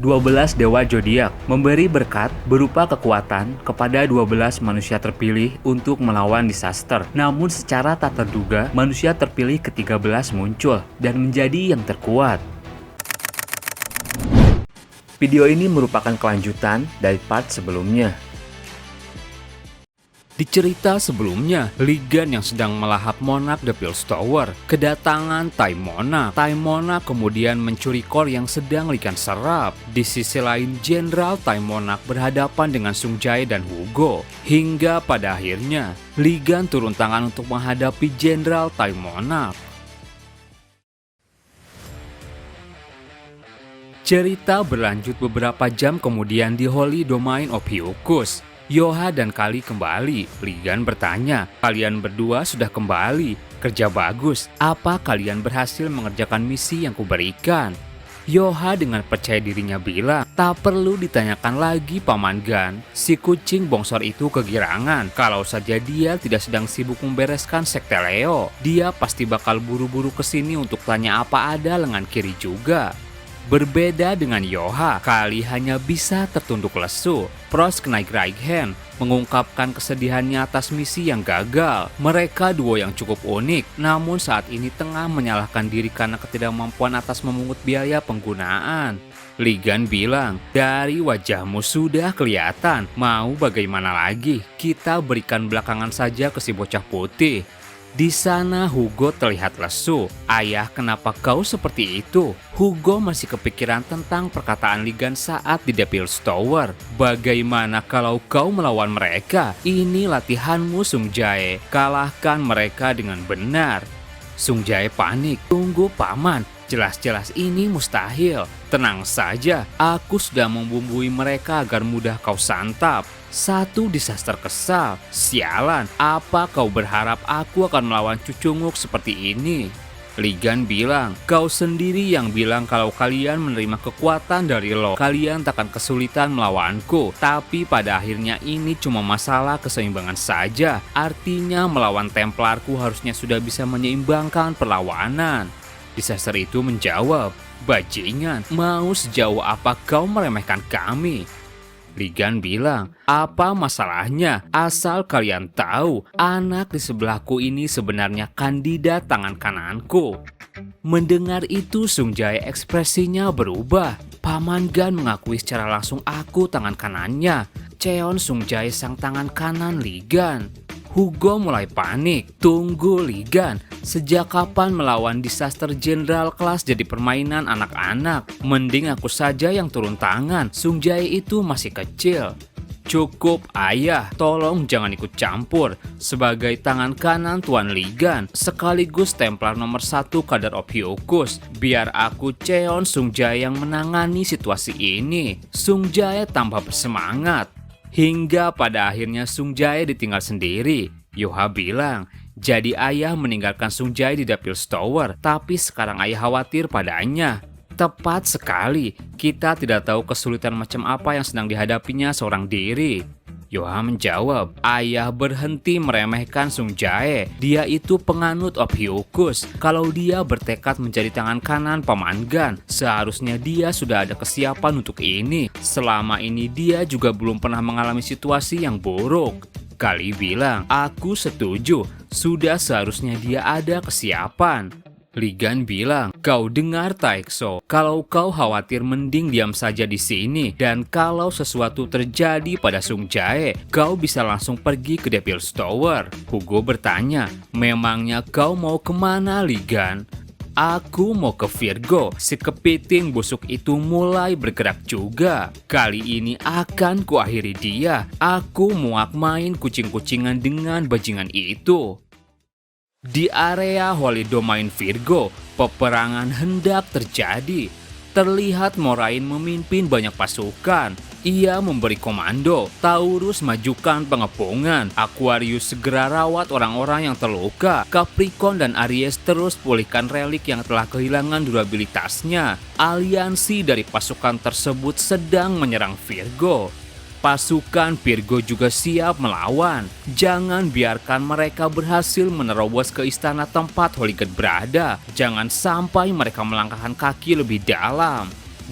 12 dewa zodiak memberi berkat berupa kekuatan kepada 12 manusia terpilih untuk melawan disaster. Namun secara tak terduga, manusia terpilih ke-13 muncul dan menjadi yang terkuat. Video ini merupakan kelanjutan dari part sebelumnya. Di cerita sebelumnya, Ligan yang sedang melahap Monarch The Pills Tower kedatangan Time Monarch. Time Monarch kemudian mencuri core yang sedang Ligan serap. Di sisi lain, Jenderal Time Monarch berhadapan dengan Sung Jae dan Hugo. Hingga pada akhirnya, Ligan turun tangan untuk menghadapi Jenderal Time Monarch. Cerita berlanjut beberapa jam kemudian di Holy Domain Ophiuchus. Yoha dan Kali kembali. Ligan bertanya, kalian berdua sudah kembali. Kerja bagus. Apa kalian berhasil mengerjakan misi yang kuberikan? Yoha dengan percaya dirinya bilang, tak perlu ditanyakan lagi Paman Gan. Si kucing bongsor itu kegirangan. Kalau saja dia tidak sedang sibuk membereskan sekte Leo, dia pasti bakal buru-buru kesini untuk tanya apa ada lengan kiri juga. Berbeda dengan Yoha, Kali hanya bisa tertunduk lesu. Pros Knight Right Hand mengungkapkan kesedihannya atas misi yang gagal. Mereka duo yang cukup unik, namun saat ini tengah menyalahkan diri karena ketidakmampuan atas memungut biaya penggunaan. Ligan bilang, dari wajahmu sudah kelihatan, mau bagaimana lagi, kita berikan belakangan saja ke si bocah putih. Di sana Hugo terlihat lesu. Ayah, kenapa kau seperti itu? Hugo masih kepikiran tentang perkataan Ligan saat di The Pills Tower. Bagaimana kalau kau melawan mereka? Ini latihanmu, Sung Jae. Kalahkan mereka dengan benar. Sung Jae panik. Tunggu Paman, jelas-jelas ini mustahil. Tenang saja, aku sudah membumbui mereka agar mudah kau santap. Satu disaster kesal. Sialan, apa kau berharap aku akan melawan Cucunguk seperti ini? Ligan bilang, kau sendiri yang bilang kalau kalian menerima kekuatan dari lo, kalian takkan kesulitan melawanku. Tapi pada akhirnya ini cuma masalah keseimbangan saja. Artinya melawan Templarku harusnya sudah bisa menyeimbangkan perlawanan. Disaster itu menjawab, bajingan, mau sejauh apa kau meremehkan kami? Ligan bilang, apa masalahnya? Asal kalian tahu, anak di sebelahku ini sebenarnya kandidat tangan kananku. Mendengar itu, Sung Jae ekspresinya berubah. Paman Gan mengakui secara langsung aku tangan kanannya. Cheon Sung Jae sang tangan kanan Ligan. Hugo mulai panik. Tunggu Ligan, sejak kapan melawan disaster jenderal kelas jadi permainan anak-anak? Mending aku saja yang turun tangan, Sung Jae itu masih kecil. Cukup ayah, tolong jangan ikut campur. Sebagai tangan kanan Tuan Ligan, sekaligus Templar nomor 1 kadar Ophiuchus, biar aku Cheon Sung Jae yang menangani situasi ini. Sung Jae tambah bersemangat. Hingga pada akhirnya Sung Jae ditinggal sendiri. Yoha bilang, jadi ayah meninggalkan Sung Jae di The Pills Tower, tapi sekarang ayah khawatir padanya. Tepat sekali, kita tidak tahu kesulitan macam apa yang sedang dihadapinya seorang diri. Yoha menjawab, ayah berhenti meremehkan Sung Jae. Dia itu penganut Ophiuchus. Kalau dia bertekad menjadi tangan kanan Paman Gan, seharusnya dia sudah ada kesiapan untuk ini. Selama ini dia juga belum pernah mengalami situasi yang buruk. Kali bilang, aku setuju, sudah seharusnya dia ada kesiapan. Ligan bilang, kau dengar Taekso, kalau kau khawatir mending diam saja di sini, dan kalau sesuatu terjadi pada Sung Jae, kau bisa langsung pergi ke The Pills Tower. Hugo bertanya, memangnya kau mau kemana Ligan? Aku mau ke Virgo. Si kepiting busuk itu mulai bergerak juga. Kali ini akan kuakhiri dia. Aku muak main kucing-kucingan dengan bajingan itu. Di area Holy Domain Virgo, peperangan hendak terjadi. Terlihat Moraine memimpin banyak pasukan. Ia memberi komando, Taurus majukan pengepungan, Aquarius segera rawat orang-orang yang terluka, Capricorn dan Aries terus pulihkan relik yang telah kehilangan durabilitasnya. Aliansi dari pasukan tersebut sedang menyerang Virgo. Pasukan Virgo juga siap melawan. Jangan biarkan mereka berhasil menerobos ke istana tempat Holy God berada. Jangan sampai mereka melangkahkan kaki lebih dalam.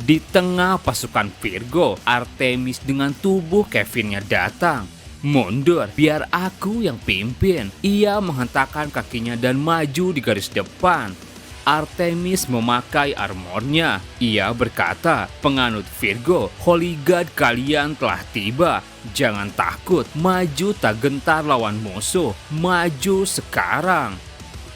Di tengah pasukan Virgo, Artemis dengan tubuh Kevinnya datang. Mundur, biar aku yang pimpin. Ia menghentakkan kakinya dan maju di garis depan. Artemis memakai armornya. Ia berkata, penganut Virgo, Holy God kalian telah tiba. Jangan takut, maju tak gentar lawan musuh. Maju sekarang.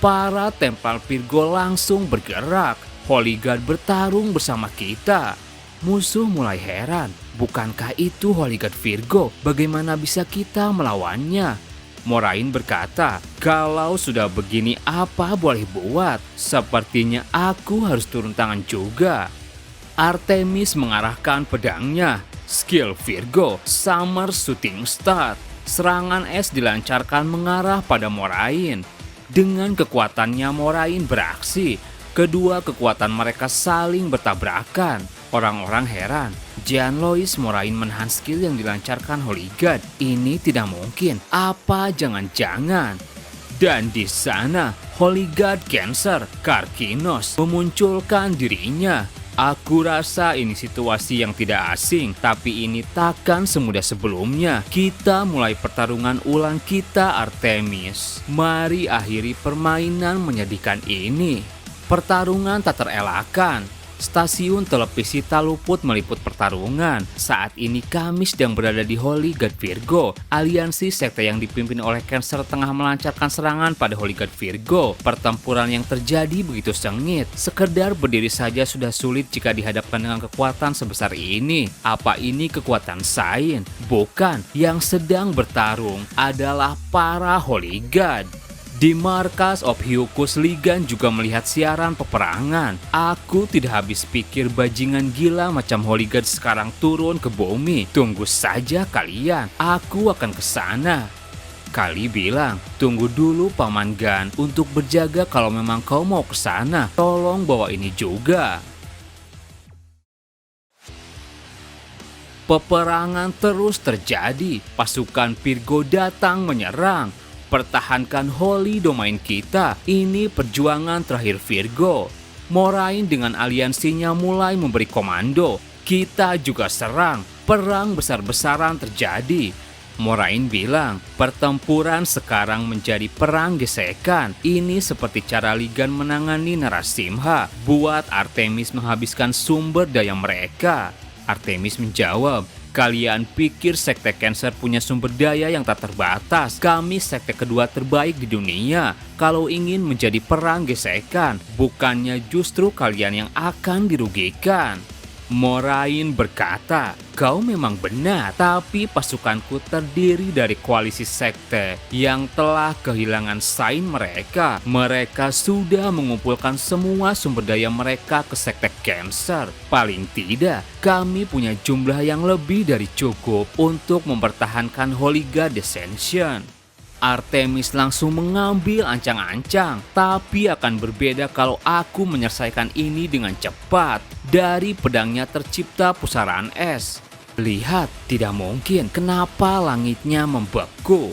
Para Templar Virgo langsung bergerak. Holy God bertarung bersama kita. Musuh mulai heran, bukankah itu Holy God Virgo? Bagaimana bisa kita melawannya? Moraine berkata, kalau sudah begini apa boleh buat? Sepertinya aku harus turun tangan juga. Artemis mengarahkan pedangnya. Skill Virgo, Summer Shooting Star. Serangan es dilancarkan mengarah pada Moraine. Dengan kekuatannya Moraine beraksi. Kedua kekuatan mereka saling bertabrakan. Orang-orang heran, Jean-Louis Moraine menahan skill yang dilancarkan Holy God. Ini tidak mungkin, apa jangan-jangan? Dan di sana, Holy God Cancer, Karkinos, memunculkan dirinya. Aku rasa ini situasi yang tidak asing, tapi ini takkan semudah sebelumnya. Kita mulai pertarungan ulang kita, Artemis. Mari akhiri permainan menyedihkan ini. Pertarungan tak terelakkan. Stasiun televisi tak luput meliput pertarungan. Saat ini kami sedang berada di Holy God Virgo. Aliansi sekte yang dipimpin oleh Cancer tengah melancarkan serangan pada Holy God Virgo. Pertempuran yang terjadi begitu sengit. Sekedar berdiri saja sudah sulit jika dihadapkan dengan kekuatan sebesar ini. Apa ini kekuatan Saint? Bukan, yang sedang bertarung adalah para Holy God. Di markas Ophiuchus, Ligan juga melihat siaran peperangan. Aku tidak habis pikir bajingan gila macam Holy God sekarang turun ke bumi. Tunggu saja kalian, aku akan ke sana. Kali bilang, tunggu dulu Paman Gan untuk berjaga kalau memang kau mau ke sana. Tolong bawa ini juga. Peperangan terus terjadi. Pasukan Virgo datang menyerang. Pertahankan Holy Domain kita. Ini perjuangan terakhir Virgo. Moraine dengan aliansinya mulai memberi komando. Kita juga serang. Perang besar-besaran terjadi. Moraine bilang, pertempuran sekarang menjadi perang gesekan. Ini seperti cara Ligan menangani Narasimha. Buat Artemis menghabiskan sumber daya mereka. Artemis menjawab, kalian pikir sekte Cancer punya sumber daya yang tak terbatas? Kami sekte kedua terbaik di dunia. Kalau ingin menjadi perang gesekan, bukannya justru kalian yang akan dirugikan. Moraine berkata, kau memang benar, tapi pasukanku terdiri dari koalisi sekte yang telah kehilangan sain mereka. Mereka sudah mengumpulkan semua sumber daya mereka ke sekte Cancer. Paling tidak, kami punya jumlah yang lebih dari cukup untuk mempertahankan Holy God Descension. Artemis langsung mengambil ancang-ancang, tapi akan berbeda kalau aku menyelesaikan ini dengan cepat. Dari pedangnya tercipta pusaran es. Lihat, tidak mungkin kenapa langitnya membeku.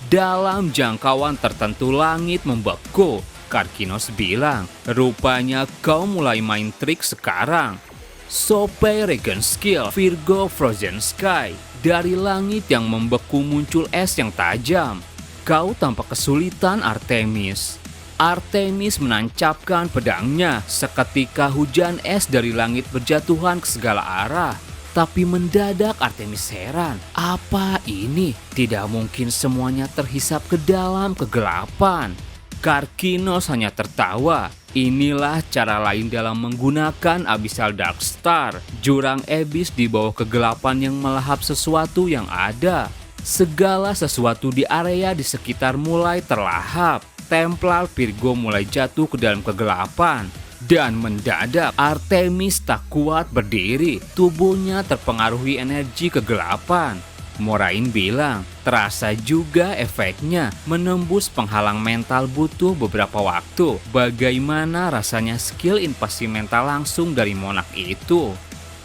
Dalam jangkauan tertentu langit membeku. Karkinos bilang, rupanya kau mulai main trik sekarang. Sope Regen Skill Virgo Frozen Sky. Dari langit yang membeku muncul es yang tajam. Kau tampak kesulitan, Artemis. Artemis menancapkan pedangnya. Seketika hujan es dari langit berjatuhan ke segala arah. Tapi mendadak Artemis heran. Apa ini? Tidak mungkin semuanya terhisap ke dalam kegelapan. Karkinos hanya tertawa. Inilah cara lain dalam menggunakan Abyssal Dark Star. Jurang Abyss di bawah kegelapan yang melahap sesuatu yang ada. Segala sesuatu di area di sekitar mulai terlahap. Templar Virgo mulai jatuh ke dalam kegelapan. Dan mendadak Artemis tak kuat berdiri. Tubuhnya terpengaruhi energi kegelapan. Moraine bilang, terasa juga efeknya. Menembus penghalang mental butuh beberapa waktu. Bagaimana rasanya skill invasi mental langsung dari Monarch itu?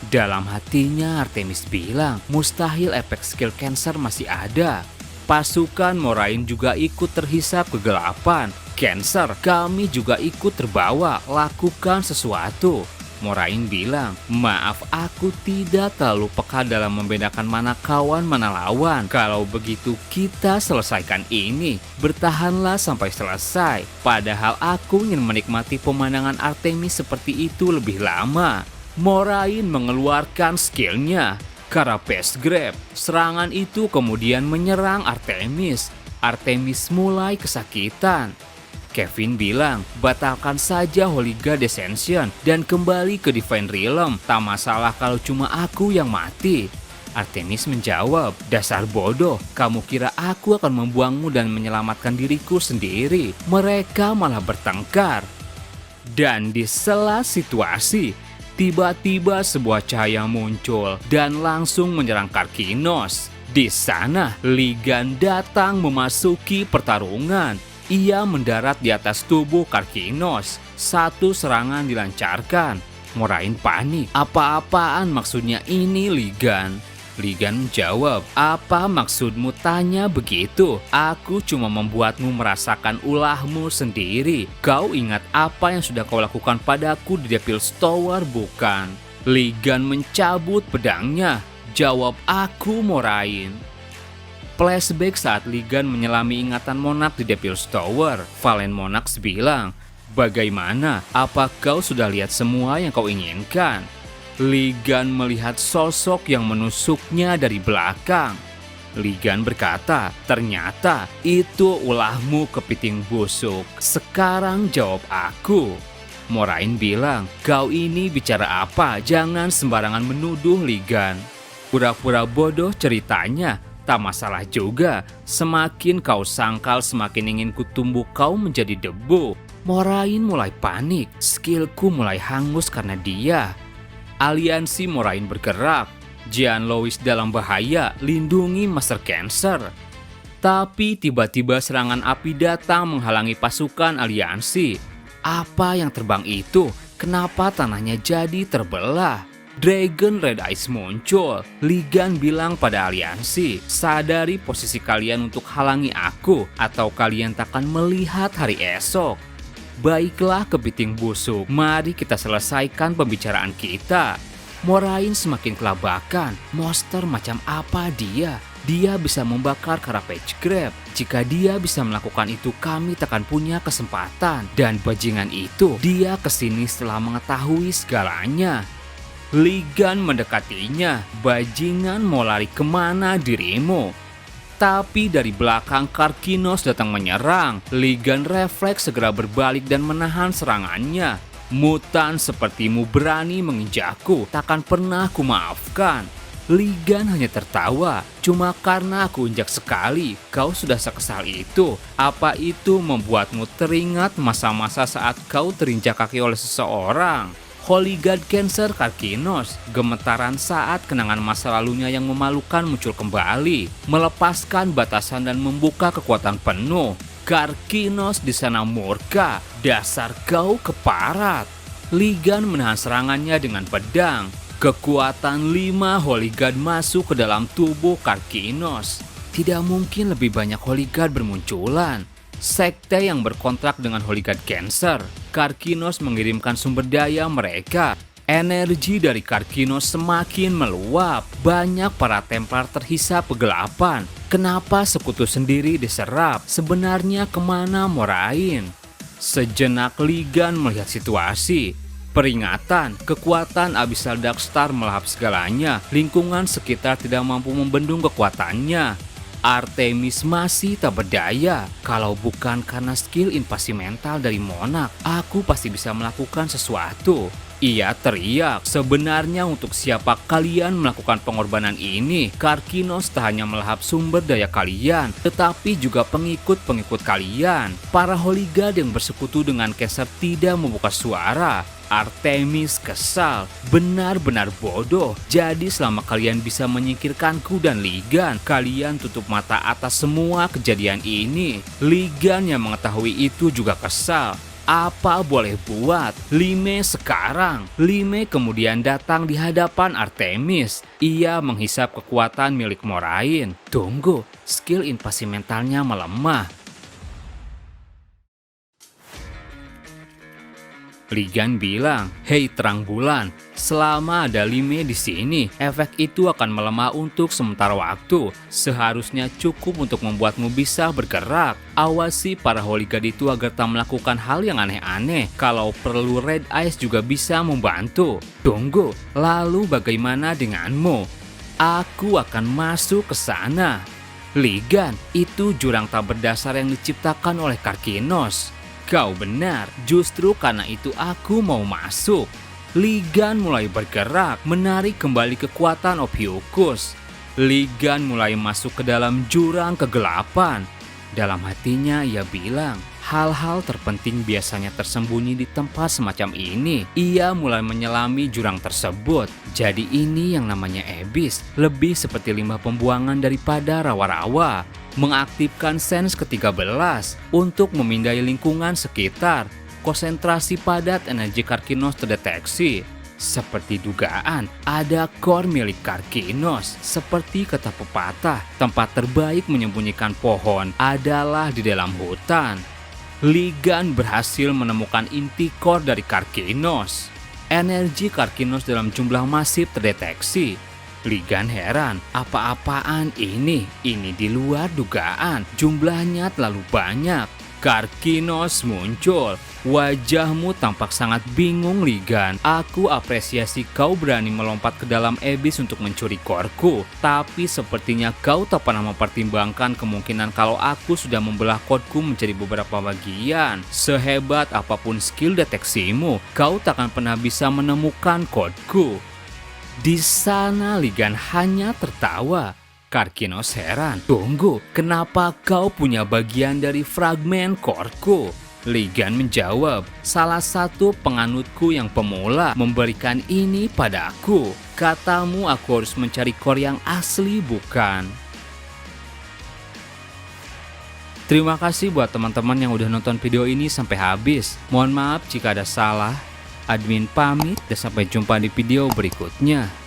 Dalam hatinya Artemis bilang, mustahil efek skill Cancer masih ada. Pasukan Moraine juga ikut terhisap kegelapan. Cancer, kami juga ikut terbawa, lakukan sesuatu. Moraine bilang, maaf aku tidak terlalu peka dalam membedakan mana kawan mana lawan. Kalau begitu kita selesaikan ini, bertahanlah sampai selesai. Padahal aku ingin menikmati pemandangan Artemis seperti itu lebih lama. Moraine mengeluarkan skillnya, Carapace Grab. Serangan itu kemudian menyerang Artemis. Artemis mulai kesakitan. Kevin bilang, batalkan saja Holy God Descension dan kembali ke Divine Realm. Tak masalah kalau cuma aku yang mati. Artemis menjawab, dasar bodoh, kamu kira aku akan membuangmu dan menyelamatkan diriku sendiri. Mereka malah bertengkar. Dan di sela situasi, tiba-tiba sebuah cahaya muncul dan langsung menyerang Karkinos. Di sana, Ligan datang memasuki pertarungan. Ia mendarat di atas tubuh Karkinos. Satu serangan dilancarkan. Moraine panik. Apa-apaan maksudnya ini, Ligan? Ligan menjawab, apa maksudmu tanya begitu? Aku cuma membuatmu merasakan ulahmu sendiri. Kau ingat apa yang sudah kau lakukan padaku di Devil's Tower, bukan? Ligan mencabut pedangnya. Jawab aku, Moraine. Flashback saat Ligan menyelami ingatan Monarch di Devil's Tower. Valen Monarch bilang, bagaimana? Apa kau sudah lihat semua yang kau inginkan? Ligan melihat sosok yang menusuknya dari belakang. Ligan berkata, ternyata itu ulahmu kepiting busuk. Sekarang jawab aku. Moraine bilang, kau ini bicara apa? Jangan sembarangan menuduh, Ligan. Pura-pura bodoh ceritanya. Tak masalah juga, semakin kau sangkal semakin ingin kutumbuh kau menjadi debu. Moraine mulai panik, skillku mulai hangus karena dia. Aliansi Moraine bergerak, Jean Louis dalam bahaya, lindungi Master Cancer. Tapi tiba-tiba serangan api datang menghalangi pasukan aliansi. Apa yang terbang itu? Kenapa tanahnya jadi terbelah? Dragon Red Eyes muncul. Ligan bilang pada aliansi, sadari posisi kalian untuk halangi aku atau kalian takkan melihat hari esok. Baiklah kepiting busuk, mari kita selesaikan pembicaraan kita. Moraine semakin kelabakan. Monster macam apa dia? Dia bisa membakar Carapace Grab. Jika dia bisa melakukan itu, kami takkan punya kesempatan. Dan bajingan itu, dia kesini setelah mengetahui segalanya. Ligan mendekatinya. Bajingan mau lari kemana dirimu? Tapi dari belakang Karkinos datang menyerang. Ligan refleks segera berbalik dan menahan serangannya. Mutan sepertimu berani menginjakku, takkan pernah kumaafkan. Ligan hanya tertawa. Cuma karena aku injak sekali, kau sudah sekesal itu. Apa itu membuatmu teringat masa-masa saat kau terinjak kaki oleh seseorang? Holy God Cancer Karkinos, gemetaran saat kenangan masa lalunya yang memalukan muncul kembali, melepaskan batasan dan membuka kekuatan penuh. Karkinos di sana murka, dasar kau keparat. Ligan menahan serangannya dengan pedang. Kekuatan 5 Holy God masuk ke dalam tubuh Karkinos. Tidak mungkin lebih banyak Holy God bermunculan. Sekte yang berkontrak dengan Holy God Cancer. Karkinos mengirimkan sumber daya mereka. Energi dari Karkinos semakin meluap. Banyak para Templar terhisap kegelapan. Kenapa sekutu sendiri diserap? Sebenarnya kemana Moraine? Sejenak Ligan melihat situasi. Peringatan, kekuatan Abyssal Darkstar melahap segalanya. Lingkungan sekitar tidak mampu membendung kekuatannya. Artemis masih tak berdaya. Kalau bukan karena skill invasi mental dari Monarch, aku pasti bisa melakukan sesuatu. Ia teriak, sebenarnya untuk siapa kalian melakukan pengorbanan ini? Karkinos tak hanya melahap sumber daya kalian, tetapi juga pengikut-pengikut kalian. Para Holy God yang bersekutu dengan Cancer tidak membuka suara. Artemis kesal, benar-benar bodoh. Jadi selama kalian bisa menyingkirkanku dan Ligan, kalian tutup mata atas semua kejadian ini. Ligan yang mengetahui itu juga kesal. Apa boleh buat? Lime sekarang. Lime kemudian datang di hadapan Artemis. Ia menghisap kekuatan milik Moraine. Tunggu, skill invasi mentalnya melemah. Ligan bilang, "Hei terang bulan, selama ada Lime di sini, efek itu akan melemah untuk sementara waktu. Seharusnya cukup untuk membuatmu bisa bergerak. Awasi para hooligan itu agar tak melakukan hal yang aneh-aneh. Kalau perlu Red Eyes juga bisa membantu. Tunggu, lalu bagaimana denganmu? Aku akan masuk ke sana." Ligan, itu jurang tak berdasar yang diciptakan oleh Karkinos. Kau benar, justru karena itu aku mau masuk. Ligan mulai bergerak, menarik kembali kekuatan Ophiuchus. Ligan mulai masuk ke dalam jurang kegelapan. Dalam hatinya ia bilang, hal-hal terpenting biasanya tersembunyi di tempat semacam ini. Ia mulai menyelami jurang tersebut. Jadi ini yang namanya Abyss, lebih seperti limbah pembuangan daripada rawa-rawa. Mengaktifkan sense ke-13 untuk memindai lingkungan sekitar. Konsentrasi padat energi Karkinos terdeteksi. Seperti dugaan, ada core milik Karkinos. Seperti kata pepatah, tempat terbaik menyembunyikan pohon adalah di dalam hutan. Ligan berhasil menemukan inti core dari Karkinos. Energi Karkinos dalam jumlah masif terdeteksi. Ligan heran, apa-apaan ini? Ini di luar dugaan, jumlahnya terlalu banyak. Karkinos muncul. Wajahmu tampak sangat bingung, Ligan. Aku apresiasi kau berani melompat ke dalam Abyss untuk mencuri core-ku. Tapi sepertinya kau tak pernah mempertimbangkan kemungkinan kalau aku sudah membelah kodeku menjadi beberapa bagian. Sehebat apapun skill deteksimu, kau tak akan pernah bisa menemukan kodeku. Di sana Ligan hanya tertawa. Karkinos heran. Tunggu, kenapa kau punya bagian dari fragmen core-ku? Ligan menjawab, salah satu penganutku yang pemula memberikan ini padaku. Katamu aku harus mencari core yang asli, bukan? Terima kasih buat teman-teman yang udah nonton video ini sampai habis. Mohon maaf jika ada salah. Admin pamit dan sampai jumpa di video berikutnya.